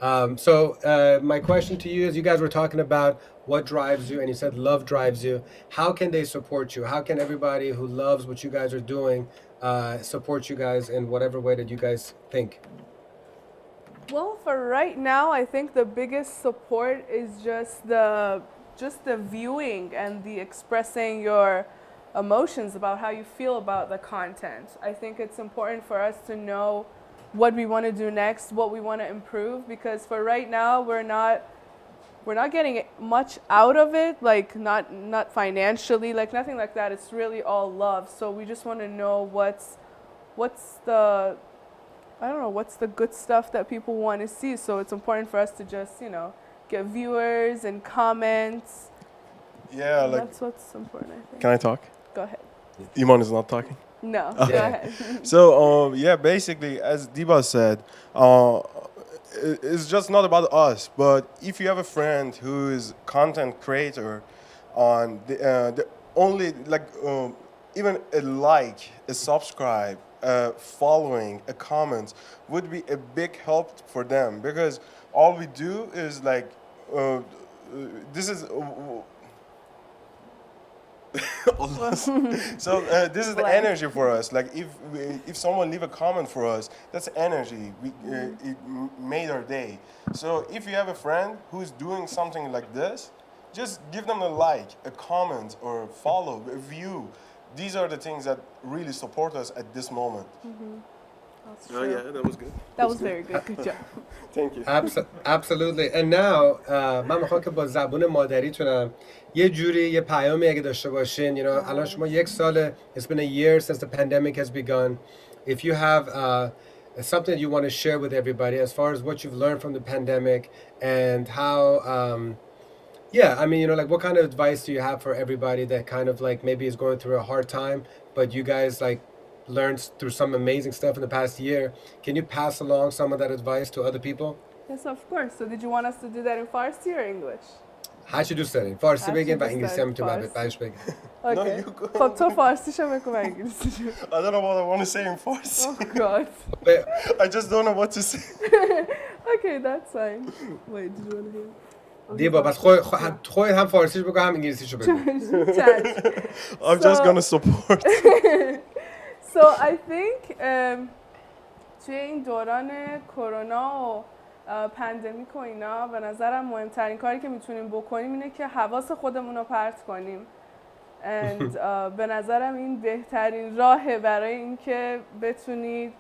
My question to you is: you guys were talking about what drives you, and you said love drives you. How can they support you? How can everybody who loves what you guys are doing support you guys in whatever way that you guys think? Well, for right now, I think the biggest support is just the viewing and the expressing your emotions about how you feel about the content. I think it's important for us to know what we want to do next, what we want to improve, because for right now we're not getting much out of it, like not financially, like nothing like that. It's really all love. So we just want to know what's the I don't know, what's the good stuff that people want to see. So it's important for us to just, get viewers and comments. Yeah, And like, that's what's important, I think. can I talk? Go ahead. Iman is not talking. No, go Yeah. ahead. So, yeah, basically, as Diba said, uh, it's just not about us. But if you have a friend who is content creator, on the only like even a like, a subscribe, a following, a comment would be a big help for them because all we do is like this is so this is the Blank. energy for us. Like if someone leave a comment for us, that's energy. Made our day. So if you have a friend who's doing something like this, just give them a like, a comment, or follow, a view. These are the things that really support us at this moment. That's Oh true. yeah, that was good. That was very good. Good job. Thank you. Absolutely. And now من میخوام که با زبون مادریتونم یه جوری یه پیامی اگه داشته باشین الان شما یک ساله it's been a year since the pandemic has begun. If you have something that you want to share with everybody as far as what you've learned from the pandemic and how yeah, I mean, like what kind of advice do you have for everybody that kind of like maybe is going through a hard time, but you guys like learned through some amazing stuff in the past year? Can you pass along some of that advice to other people? Yes, of course. So did you want us to do that in Farsi or English? هر چی دوست دارین فارسی هر چی بگین و دوست انگلیسی دارین. هم میتونم فارسی. بعدش بگین. No, Okay. you go. خب تو فارسیشو بگو من انگلیسیشو. I don't know what I want to say in Farsi. Oh God. I just don't know what to say. Okay, that's fine. Wait, did you want to hear? دیبا بس خود هم فارسیش بگو هم انگلیسیشو بگو. I'm just gonna support. So I think توی این دوران کرونا و پندمیک و اینا به نظرم مهمترین کاری که میتونیم بکنیم اینه که حواس خودمون رو پرت کنیم. And به نظرم این بهترین راهه برای اینکه بتونید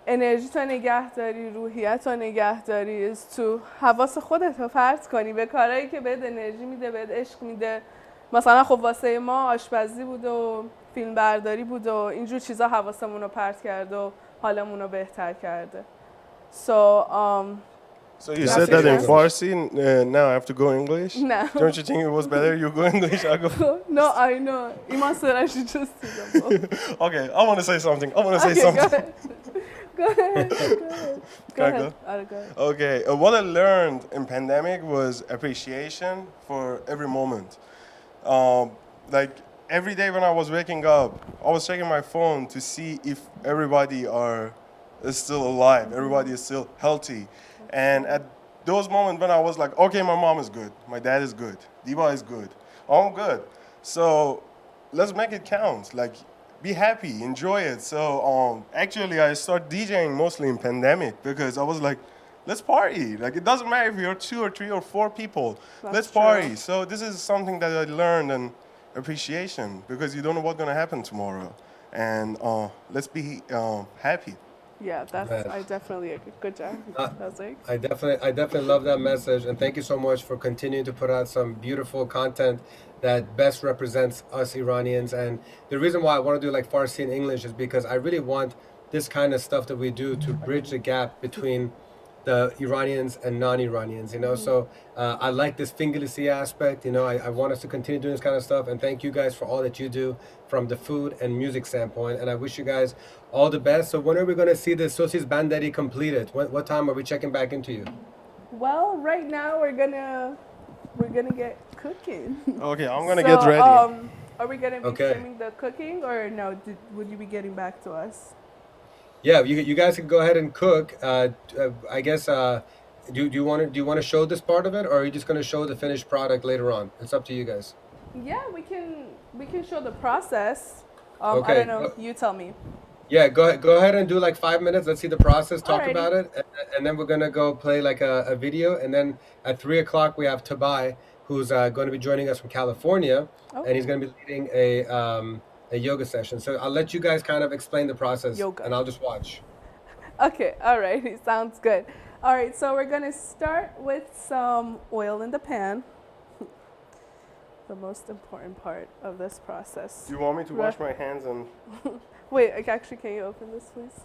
انرژی تو نگه داری، روحیت رو نگه داری، تو حواس خودت رو پرت کنی به کارهایی که بهت انرژی میده، بهت عشق میده. مثلا خب واسه ما آشپزی بود و فیلم برداری بود و اینجور چیزا حواسمون رو پرت کرده و حالمون رو بهتر کرده. So you said that in Farsi, now I have to go English? No. Don't you think it was better you go English, I go... No, I know. Iman said I should just do them. Okay, I want to say something. I want to say Okay, something. go ahead. Go Can I ahead. go? Go ahead. Okay, what I learned in pandemic was appreciation for every moment. Like every day when I was waking up, I was checking my phone to see if everybody is still alive, everybody is still healthy. And at those moments when I was like, okay, my mom is good, my dad is good, Diba is good, I'm good. So let's make it count. Like, be happy, enjoy it. So actually, I started DJing mostly in pandemic because I was like, let's party. Like, it doesn't matter if you're 2 or 3 or 4 people. Let's party. true. So this is something that I learned and appreciation because you don't know what's gonna happen tomorrow. And let's be happy. Yeah, Yes. I definitely agree. Good job. That's it. I definitely love that message, and thank you so much for continuing to put out some beautiful content that best represents us Iranians. And the reason why I want to do like Farsi and English is because I really want this kind of stuff that we do to bridge the gap between the Iranians and non-Iranians. So I like this fingerlessy aspect. I want us to continue doing this kind of stuff, and thank you guys for all that you do from the food and music standpoint. And I wish you guys all the best. So when are we going to see the Sosis Bandari completed? What time are we checking back into you? Well, right now we're gonna get cooking. Okay, I'm gonna So, get ready. Are we gonna be Okay. streaming the cooking or no? Would you be getting back to us? Yeah, you guys can go ahead and cook. I guess do you want to show this part of it, or are you just going to show the finished product later on? It's up to you guys. Yeah, we can show the process. I Okay. don't know. You tell me. Yeah, go ahead and do like 5 minutes. Let's see the process, talk Alrighty. about it, and then we're gonna go play like a video, and then at 3 o'clock we have Tabai, who's going to be joining us from California, and he's going to be leading a yoga session. So I'll let you guys kind of explain the process, Yoga. and I'll just watch. Okay, alrighty, sounds good. All right, so we're gonna start with some oil in the pan. The most important part of this process. Do you want me to wash my hands and? Wait, actually, can you open this, please?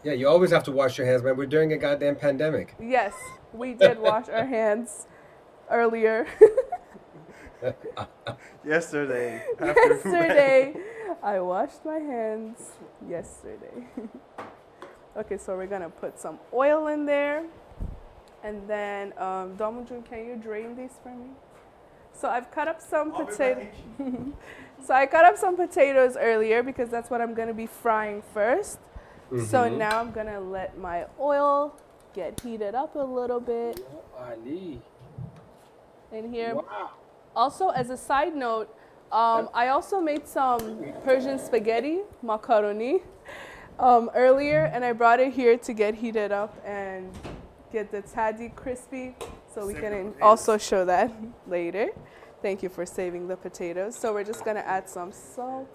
Yeah, you always have to wash your hands, man. We're during a goddamn pandemic. Yes, we did wash our hands earlier. Yesterday. Yesterday, I washed my hands yesterday. Okay, so we're gonna put some oil in there, and then Damoon, can you drain these for me? So I've cut up some potatoes. So I cut up some potatoes earlier because that's what I'm gonna be frying first. So now I'm gonna let my oil get heated up a little bit in here. Wow. Also, as a side note, I also made some Persian spaghetti, macaroni, earlier, and I brought it here to get heated up and get the tahdig crispy, so we can also show that later. Thank you for saving the potatoes. So we're just gonna add some salt.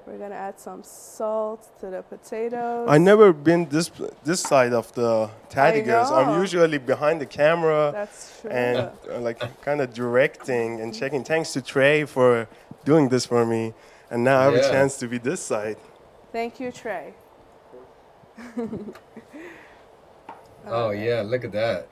We're gonna add some salt to the potatoes. I never been this side of the Tahdigers. know. I'm usually behind the camera That's true. and like kind of directing and checking. Thanks to Trey for doing this for me, and now I have a Yeah. chance to be this side. Thank you, Trey. Oh yeah, look at that.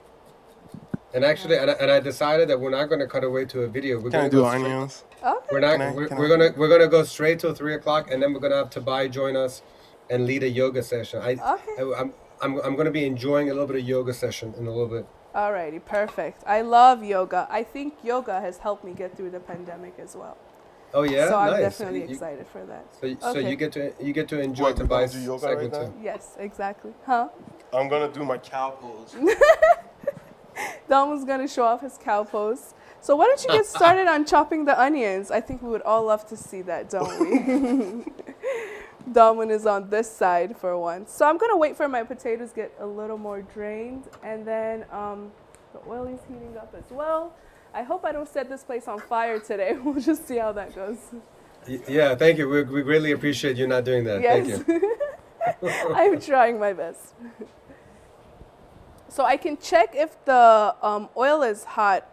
And actually, and I decided that we're not going to cut away to a video. We're Can I going to do go straight. onions? Okay. We're not. Can I- we're can we're I- gonna go straight till 3 o'clock, and then we're gonna have Tabai join us and lead a yoga session. Okay. I'm gonna be enjoying a little bit of yoga session in a little bit. Alrighty, perfect. I love yoga. I think yoga has helped me get through the pandemic as well. Oh yeah, So I'm nice. definitely You- excited for that. So Okay. you get to enjoy What, we're gonna Tabai's do yoga segment right too. now? Yes, exactly. Huh? I'm gonna do my cow pose. Damoon's gonna show off his cow pose. So why don't you get started on chopping the onions? I think we would all love to see that, don't we? Damoon is on this side for once. So I'm gonna wait for my potatoes get a little more drained, and then the oil is heating up as well. I hope I don't set this place on fire today. We'll just see how that goes. Yeah, thank you. We really appreciate you not doing that. Yes. Thank you. I'm trying my best. So I can check if the oil is hot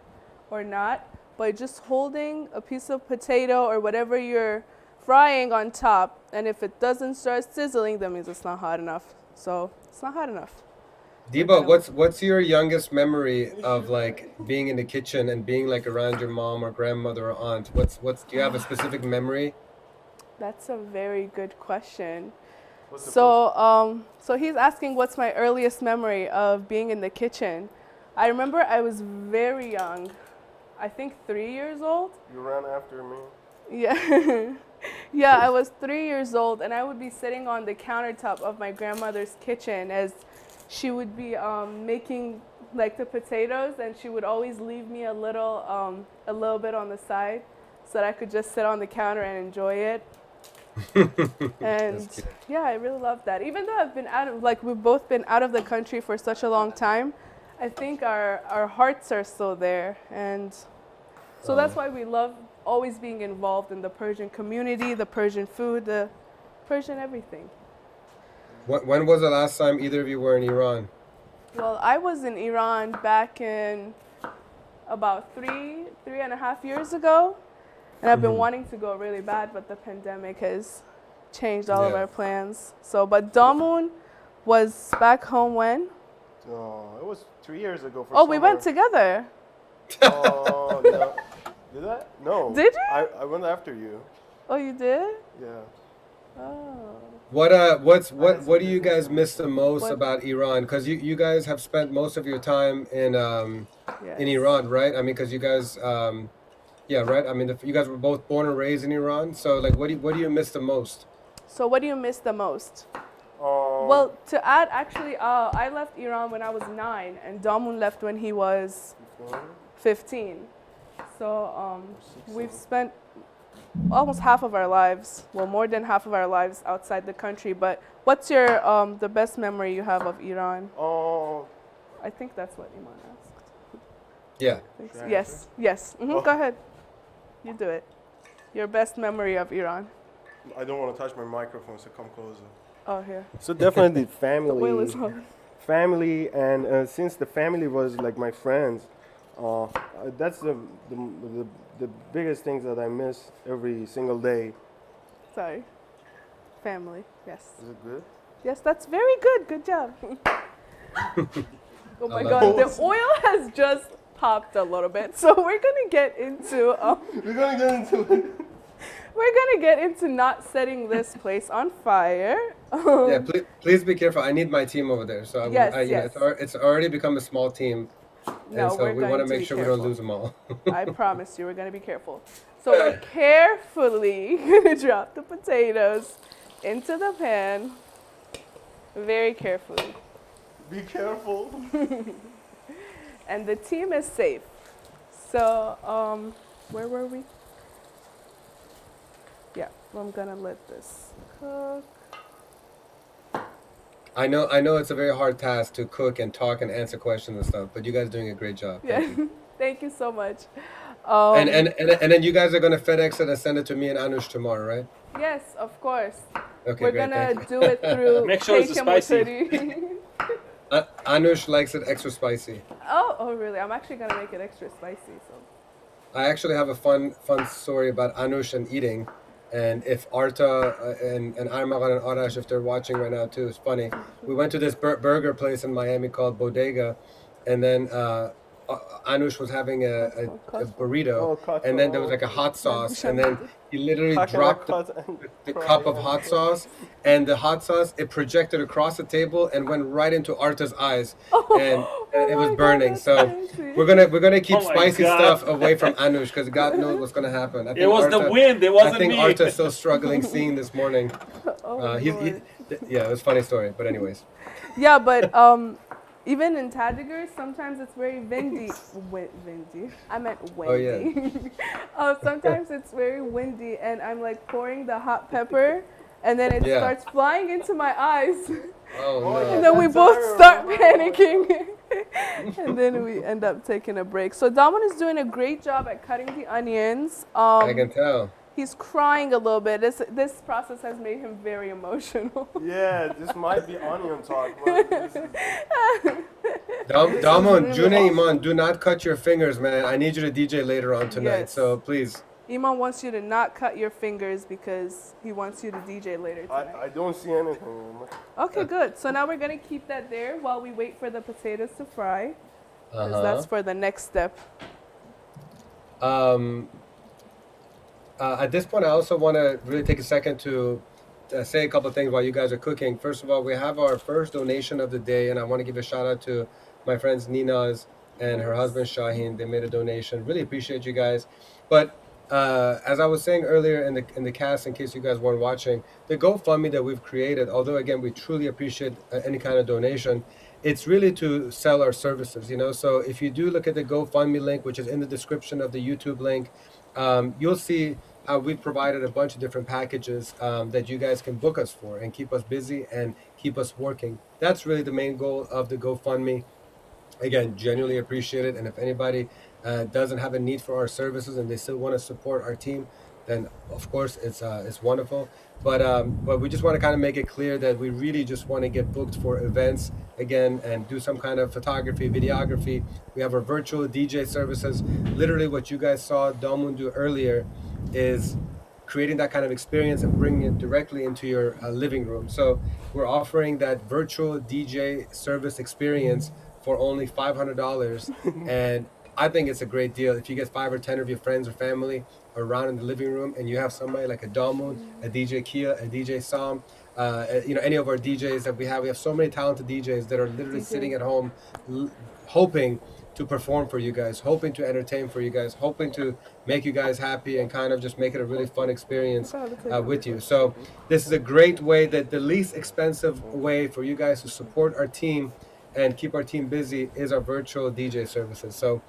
or not by just holding a piece of potato or whatever you're frying on top. And if it doesn't start sizzling, that means it's not hot enough. So it's not hot enough. Diba, what's your youngest memory of like being in the kitchen and being like around your mom or grandmother or aunt? What's do you have a specific memory? That's a very good question. So he's asking what's my earliest memory of being in the kitchen. I remember I was very young. I think 3 years old. You ran after me. Yeah. Yeah, I was 3 years old, and I would be sitting on the countertop of my grandmother's kitchen as she would be making like the potatoes, and she would always leave me a little bit on the side so that I could just sit on the counter and enjoy it. And yeah, I really love that. Even though I've been we've both been out of the country for such a long time, I think our hearts are still there. And so that's why we love always being involved in the Persian community, the Persian food, the Persian everything. When was the last time either of you were in Iran? Well, I was in Iran back in about three and a half years ago. And I've been wanting to go really bad, but the pandemic has changed all of Yeah. our plans. So, but Damoon was back home when? Oh, it was 3 years ago. For Oh, we went summer. together. Oh, no. Did I? No. Did you? I went after you. Oh, you did? Yeah. Oh. What do you guys miss the most What- about Iran? Because you guys have spent most of your time in Yes. Iran, right? I mean, because you guys yeah, right. I mean, you guys were both born and raised in Iran. So, like, what do you miss the most? So, what do you miss the most? Well, to add, actually, I left Iran when I was 9, and Damoon left when he was 15. So we've spent almost half of our lives, well, more than half of our lives outside the country. But what's your the best memory you have of Iran? I think that's what Iman asked. Yeah. Yes, yes. Go ahead. You do it. Your best memory of Iran. I don't want to touch my microphone, so come closer. Oh, here. So definitely The wheel is family. on. Family, and since the family was like my friends, that's the biggest things that I miss every single day. Sorry. Family. Yes. Is it good? Yes, that's very good. Good job. Oh my love God, it. the oil has just popped a little bit. So we're gonna get into We're gonna get into it. we're gonna get into not setting this place on fire. Yeah, please be careful. I need my team over there. So Yes, yeah, it's already become a small team, No, and so we're we going want to to make be sure we don't careful. lose them all. I promise you, we're gonna be careful. So we're carefully gonna drop the potatoes into the pan, very carefully, Be careful. and the team is safe. So where were we? Yeah, well, I'm gonna let this cook. I know it's a very hard task to cook and talk and answer questions and stuff, but you guys are doing a great job. Yeah, Thank you. thank you so much. And then you guys are gonna FedEx it and send it to me and Anush tomorrow, right? Yes, of course. Okay, We're great. gonna Thank you. do it through Make sure it's Cake and spicy. Muturi. Anush likes it extra spicy. Oh, really? I'm actually gonna make it extra spicy. So. I actually have a fun story about Anush and eating, and if Arta and Armagan and Arash, if they're watching right now too, it's funny. We went to this burger place in Miami called Bodega, and then Anush was having a burrito, and then there was like a hot sauce, and then he literally dropped the cup of hot sauce, and the hot sauce, it projected across the table and went right into Arta's eyes, and it was my God, burning. that's So crazy. we're gonna keep Oh my spicy God. stuff away from Anush, because God knows what's gonna happen. I think It was the wind. It wasn't I think me. Arta's still struggling seeing this morning. Oh, Lord. Yeah, it was a funny story, but anyways. Yeah, but even in Tahdigers, sometimes it's very windy. Windy. I meant windy. Oh, yeah. Sometimes it's very windy, and I'm like pouring the hot pepper, and then it Yeah. starts flying into my eyes, Oh and no. then we both start panicking, and then we end up taking a break. So Damoon is doing a great job at cutting the onions. I can tell. He's crying a little bit. This process has made him very emotional. Yeah, this might be onion talk. But this is- Damon, June Iman, do not cut your fingers, man. I need you to DJ later on tonight, Yes. so please. Iman wants you to not cut your fingers because he wants you to DJ later tonight. I don't see anything. Okay, good. So now we're gonna keep that there while we wait for the potatoes to fry, because that's for the next step. At this point, I also want to really take a second to say a couple of things while you guys are cooking. First of all, we have our first donation of the day, and I want to give a shout out to my friends Nina's and her husband Shaheen. They made a donation. Really appreciate you guys. But as I was saying earlier in the cast, in case you guys weren't watching, the GoFundMe that we've created, although again we truly appreciate any kind of donation, it's really to sell our services. So if you do look at the GoFundMe link, which is in the description of the YouTube link, you'll see how we've provided a bunch of different packages that you guys can book us for and keep us busy and keep us working. That's really the main goal of the GoFundMe. Again, genuinely appreciate it. And if anybody doesn't have a need for our services and they still want to support our team, then of course it's wonderful. But we just want to kind of make it clear that we really just want to get booked for events again and do some kind of photography, videography. We have our virtual DJ services. Literally what you guys saw Damoon do earlier is creating that kind of experience and bringing it directly into your living room. So we're offering that virtual DJ service experience for only $500. And I think it's a great deal. If you get 5 or 10 of your friends or family around in the living room and you have somebody like a Damoon, a DJ Kia, a DJ Sam, any of our DJs that we have so many talented DJs that are literally sitting at home hoping to perform for you guys, hoping to entertain for you guys, hoping to make you guys happy and kind of just make it a really fun experience with you. So this is a great way, that the least expensive way for you guys to support our team and keep our team busy is our virtual DJ services. So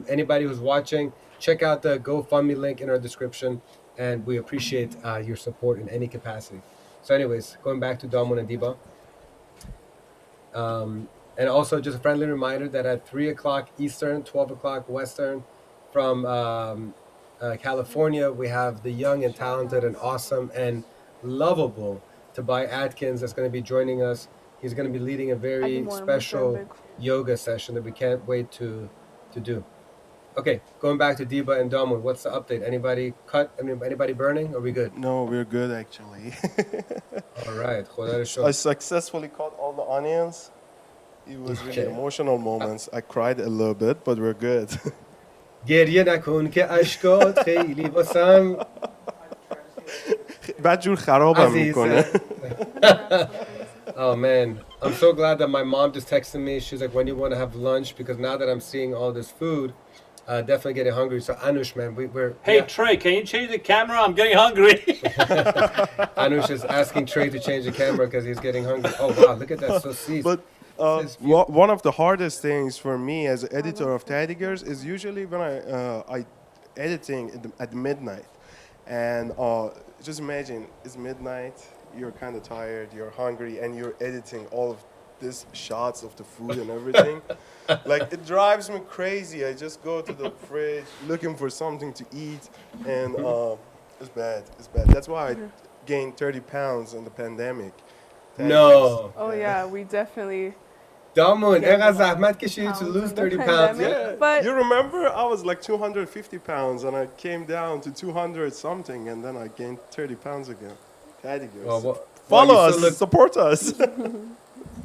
anybody who's watching, check out the GoFundMe link in our description, and we appreciate your support in any capacity. So anyways, going back to Damoon and Diba. And also just a friendly reminder that at 3 o'clock Eastern, 12 o'clock Western, from California, we have the young and talented and awesome and lovable Tobias Atkins that's going to be joining us. He's going to be leading a very special yoga session that we can't wait to do. Okay, going back to Diba and Damoon, what's the update? Anybody cut? I mean, anybody burning? Are we good? No, we're good actually. All right. I successfully cut all the onions. It was really emotional moments. I cried a little bit, but we're good. گریه نکن که اشکات خیلی واسم بدجور خرابم میکنه. Oh man, I'm so glad that my mom just texted me. She's like, when do you want to have lunch? Because now that I'm seeing all this food, definitely getting hungry. So Anush, man, we're... Hey, yeah. Trey, can you change the camera? I'm getting hungry. Anush is asking Trey to change the camera because he's getting hungry. Oh wow, look at that saucisse. But one of the hardest things for me as an editor of Tahdigers is usually when I editing at midnight, and just imagine it's midnight, you're kind of tired, you're hungry, and you're editing all of these shots of the food and everything. Like, it drives me crazy. I just go to the fridge looking for something to eat, and it's bad. It's bad. That's why I gained 30 pounds in the pandemic. No. Oh yeah, we definitely. Damoon, اینقدر زحمت کشیدی to lose 30 pounds. Yeah, but you remember I was like 250 pounds and I came down to 200 something and then I gained 30 pounds again. Tahdigers. Follow us, support us.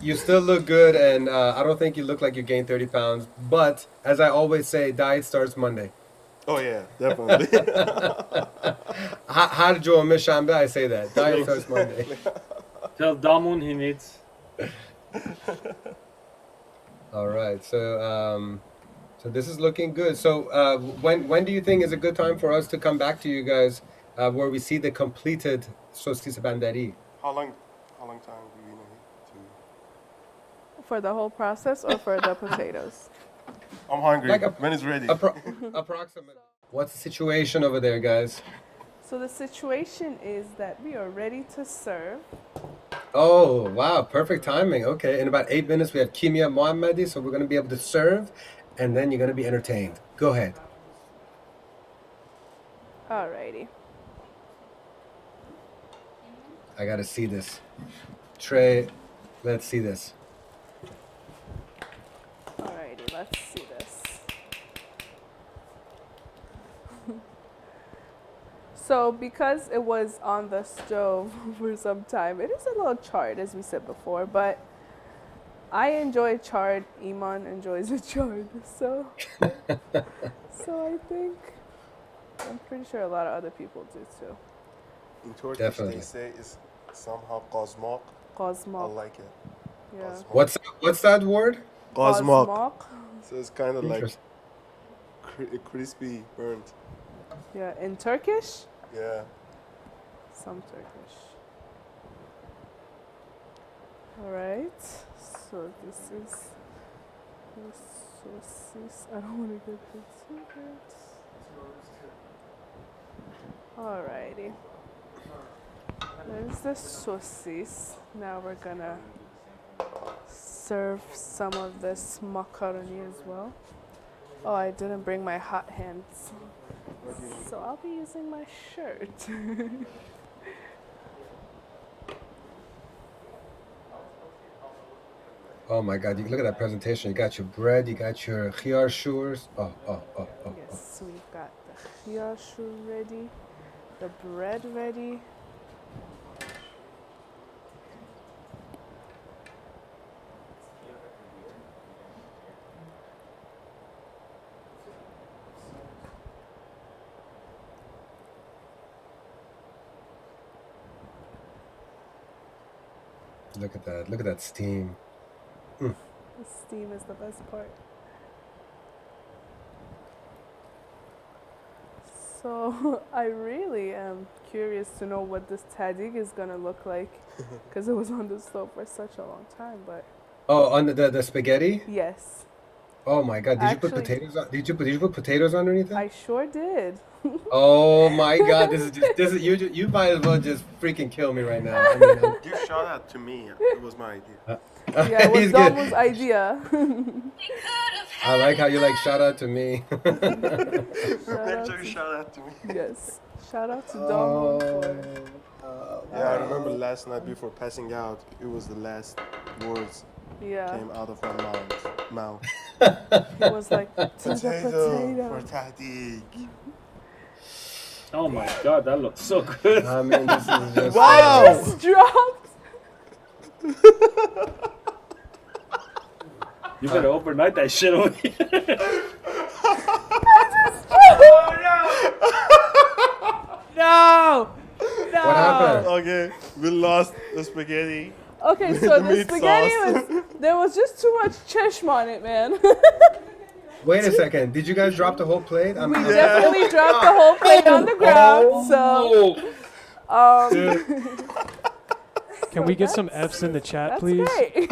You still look good, and I don't think you look like you gained 30 pounds. But as I always say, diet starts Monday. Oh yeah, definitely. Har Jomeh Shanbe, I say that. Diet starts Monday. Tell Damoon he needs. All right, so so this is looking good. So when do you think is a good time for us to come back to you guys, where we see the completed saucisse bandari? How long time do we need to? for the whole process or for the potatoes? I'm hungry. Like when it's ready. Approximately. What's the situation over there, guys? So the situation is that we are ready to serve. Oh, wow. Perfect timing. Okay. In about 8 minutes, we have Kimia Mohammadi. So we're going to be able to serve, and then you're going to be entertained. Go ahead. Alrighty. I got to see this. Trey, let's see this. Alrighty, let's see this. So because it was on the stove for some time, it is a little charred, as we said before, but I enjoy charred. Iman enjoys it charred. So I think, I'm pretty sure a lot of other people do too. In Turkish, Definitely. they say it's somehow qazmak. I Qazmak. like it. Yeah. What's that word? Qazmak. So it's kind of like crispy, burnt. Yeah, in Turkish? Yeah. Some Turkish. Alright, so this is the saucisse. I don't want to get the secrets. Alrighty. There's the saucisse. Now we're gonna serve some of this macaroni as well. Oh, I didn't bring my hot hands. So I'll be using my shirt. Oh my God! Look at that presentation. You got your bread. You got your khiyar shurs. Oh. Yes, we've got the khiyar shur ready, the bread ready. Look at that. Look at that steam. The steam is the best part. So I really am curious to know what this tahdig is gonna look like, because it was on the stove for such a long time. But Oh, on the spaghetti? yes, Oh my God! Did you put actually, potatoes on? Did you put potatoes underneath it? I sure did. Oh my God! This is you might as well just freaking kill me right now. I mean, Give shout out to me. It was my idea. Yeah, it was he's good. Damoon's idea. I like how you like shout out to me. Shout Make out sure you to, shout out to me. yes, shout out to Oh, Damoon Yeah, I remember last night before passing out, it was the last words for came out of my mouth. He was like to the Potato for potato. tahdig. Oh my god, that looks so good. I mean, this is just Wow. Just dropped. You better overnight that shit over here. No. What happened? Okay, we lost the spaghetti. Okay, With so the the meat spaghetti sauce. there was just too much cheshma on it, man. Wait a second. Did you guys drop the whole plate? I'm, We I'm- definitely dropped the whole plate on the ground. So, Oh, Can we get some F's in the chat, that's please? great.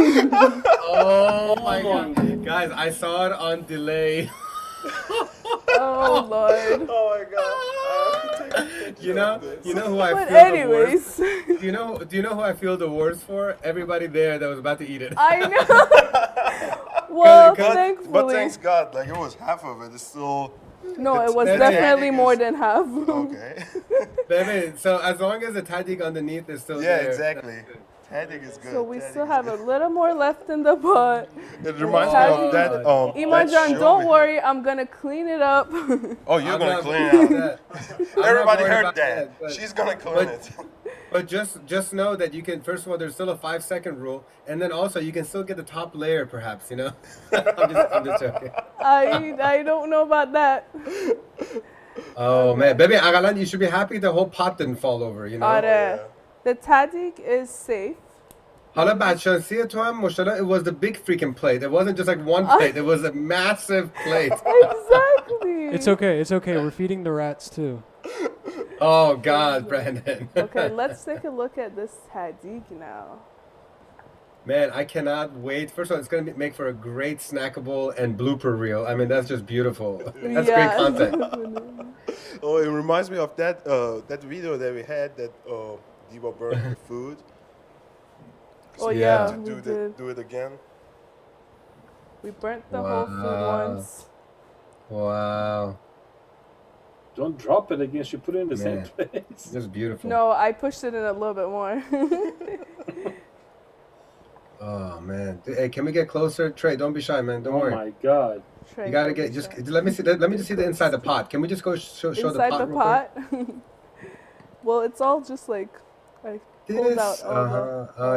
Oh my God, guys! I saw it on delay. Oh Lord. Oh my god. You know who I But feel the worst. anyways, Do you know who I feel the worst for? Everybody there that was about to eat it. I know. Well, But- thankfully, But thanks God, like it was half of it. It's still no, it was That's definitely it. more than half. okay. Baby, so as long as the tahdig underneath is still Yeah, there. exactly. Tahdig is good. So we Tahdig still is have a good. little more left in the pot. It reminds me Tahdig. of that. that Imajan, show don't we- worry, I'm gonna clean it up. Oh, you're I'm gonna not clean worried it about out. that. I'm not Everybody worried heard about that. but- She's gonna clean but- it. But just know that you can. First of all, there's still a 5-second rule, and then also you can still get the top layer, perhaps. You know. I'm just joking. I don't know about that. Oh man, baby, Agalan, you should be happy the whole pot didn't fall over. You know. Are the tahdig is safe. حالا بدشانسی تو هم مشتاق, it was the big freaking plate. It wasn't just like one plate. It was a massive plate. Exactly. It's okay. It's okay. We're feeding the rats too. Oh God, Brandon. Okay, let's take a look at this tahdig now. Man, I cannot wait. First of all, it's going to make for a great snackable and blooper reel. I mean, that's just beautiful. That's great content. Oh, it reminds me of that that video that we had that Diba burned the food. Oh Yeah. yeah, To we do did. do it again. We burnt the whole food Wow. once. Wow. don't drop it again. You put it in the same Man. place. Just beautiful. No, I pushed it in a little bit more. Oh, man. Hey, can we get closer? Trey, don't be shy, man. Don't Oh worry. my god. You got to get, just, let me see the inside the pot. Can we just go show the inside pot the real quick? pot. Well, it's all just like I pulled out all the. Oh,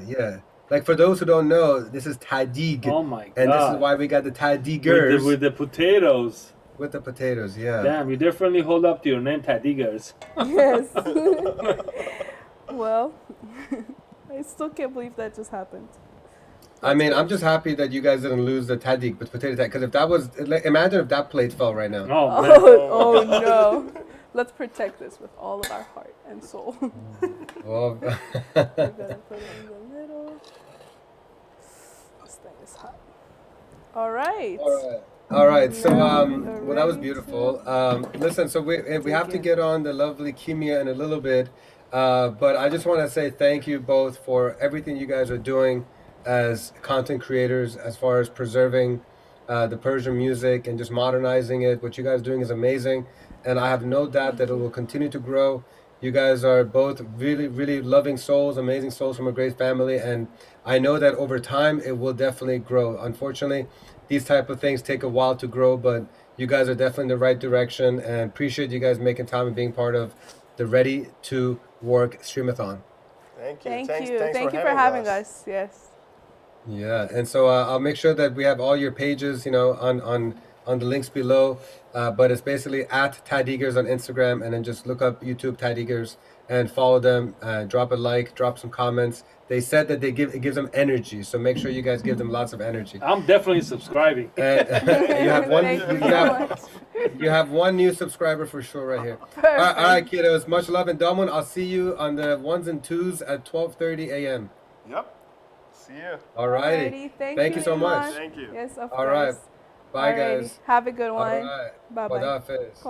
yeah. Like, for those who don't know, this is tahdig. Oh my god. And this is why we got the tahdigers with the potatoes. with the potatoes, yeah. Damn, you definitely hold up to your name, Tahdigers. Yes. Well, I still can't believe that just happened. I mean, I'm just happy that you guys didn't lose the tahdig with potato tahdig. Because if that was, like, imagine if that plate fell right now. Oh man. Oh no. Let's protect this with all of our heart and soul. Well, We're gonna put it in the middle. This thing is hot. All right. all right. So, Yeah, well, that was ready beautiful. Listen, so we have to get on the lovely Kimia in a little bit. But I just want to say thank you both for everything you guys are doing as content creators, as far as preserving the Persian music and just modernizing it. What you guys are doing is amazing, and I have no doubt that it will continue to grow. You guys are both really, really loving souls, amazing souls from a great family, and I know that over time it will definitely grow. Unfortunately, these type of things take a while to grow, but you guys are definitely in the right direction, and appreciate you guys making time and being part of the Ready2Work Stream-a-Thon. Thank you. Thank Thanks, you. Thanks Thank you for having us. Yes. Yeah, and so I'll make sure that we have all your pages, on the links below. But it's basically at Tahdigers on Instagram, and then just look up YouTube Tahdigers and follow them. Drop a like, drop some comments. They said that it gives them energy, so make sure you guys give them lots of energy. I'm definitely subscribing. And you have one. Thank you You so have, much. You have one new subscriber for sure right here. All right, kiddos. Much love and Damoon. I'll see you on the ones and twos at 12:30 a.m. Yep. See you. All righty. Thank you so much. Iman. Thank you. Yes, of All right. course. Bye, Alrighty. guys. Have a good All one. right. Bye bye. Wadafis.